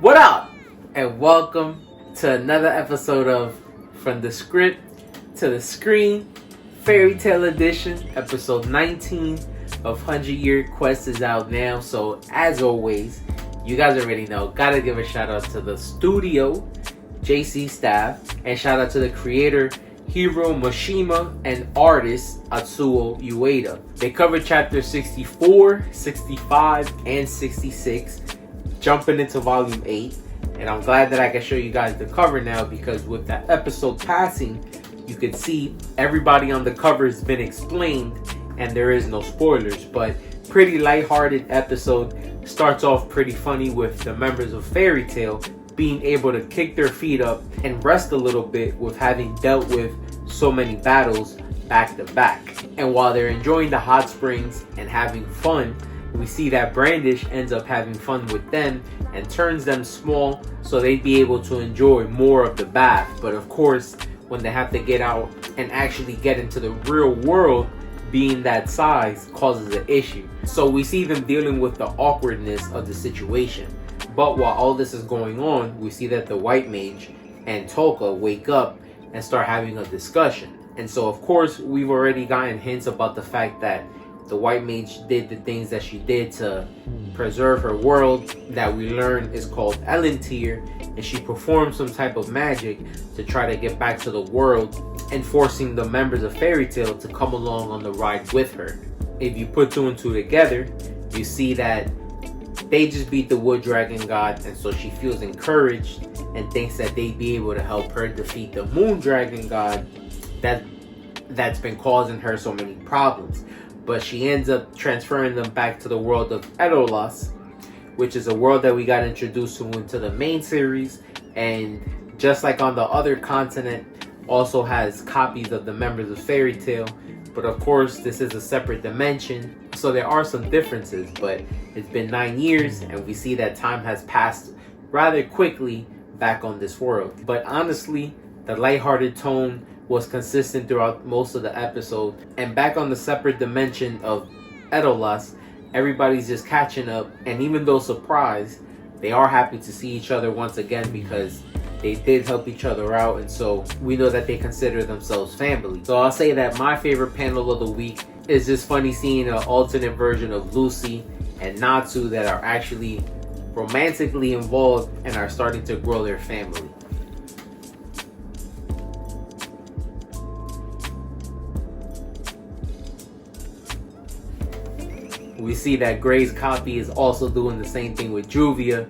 What up? And welcome to another episode of From the Script to the Screen, Fairy Tale Edition, episode 19 of 100 Year Quest is out now. So as always, you guys already know, gotta give a shout out to the studio, JC staff, and shout out to the creator, Hiro Mashima, and artist, Atsuo Ueda. They covered chapters 64, 65, and 66, jumping into volume 8. And I'm glad that I can show you guys the cover now, because with that episode passing, you could see everybody on the cover has been explained and there is no spoilers. But pretty lighthearted episode. Starts off pretty funny with the members of Fairy Tale being able to kick their feet up and rest a little bit with having dealt with so many battles back to back. And while they're enjoying the hot springs and having fun, we see that Brandish ends up having fun with them and turns them small so they'd be able to enjoy more of the bath. But of course, when they have to get out and actually get into the real world, being that size causes an issue. So we see them dealing with the awkwardness of the situation. But while all this is going on, we see that the White Mage and Tolka wake up and start having a discussion. And so of course, we've already gotten hints about the fact that the White Mage did the things that she did to preserve her world, that we learn is called Elantir, and she performed some type of magic to try to get back to the world and forcing the members of Fairy Tale to come along on the ride with her. If you put two and two together, you see that they just beat the Wood Dragon God, and so she feels encouraged and thinks that they'd be able to help her defeat the Moon Dragon God that's been causing her so many problems. But she ends up transferring them back to the world of Edolas, which is a world that we got introduced to into the main series, and just like on the other continent, also has copies of the members of Fairy Tale. But of course, this is a separate dimension, so there are some differences. But it's been 9 years, and we see that time has passed rather quickly back on this world. But honestly, the lighthearted tone was consistent throughout most of the episode. And back on the separate dimension of Edolas, everybody's just catching up. And even though surprised, they are happy to see each other once again, because they did help each other out. And so we know that they consider themselves family. So I'll say that my favorite panel of the week is just funny seeing an alternate version of Lucy and Natsu that are actually romantically involved and are starting to grow their family. We see that Gray's copy is also doing the same thing with Juvia.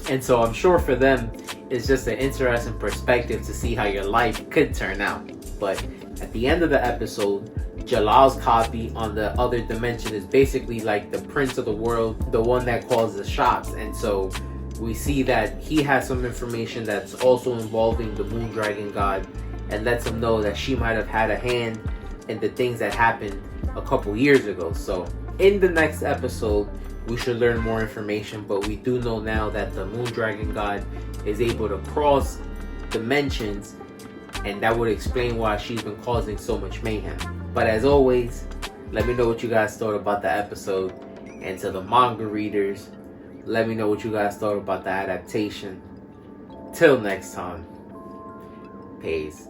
And so I'm sure for them, it's just an interesting perspective to see how your life could turn out. But at the end of the episode, Jalal's copy on the other dimension is basically like the prince of the world, the one that calls the shots. And so we see that he has some information that's also involving the Moon Dragon God, and lets him know that she might have had a hand in the things that happened a couple years ago. So in the next episode, we should learn more information, but we do know now that the Moon Dragon God is able to cross dimensions, and that would explain why she's been causing so much mayhem. But as always, let me know what you guys thought about the episode, and to the manga readers, let me know what you guys thought about the adaptation. Till next time, peace.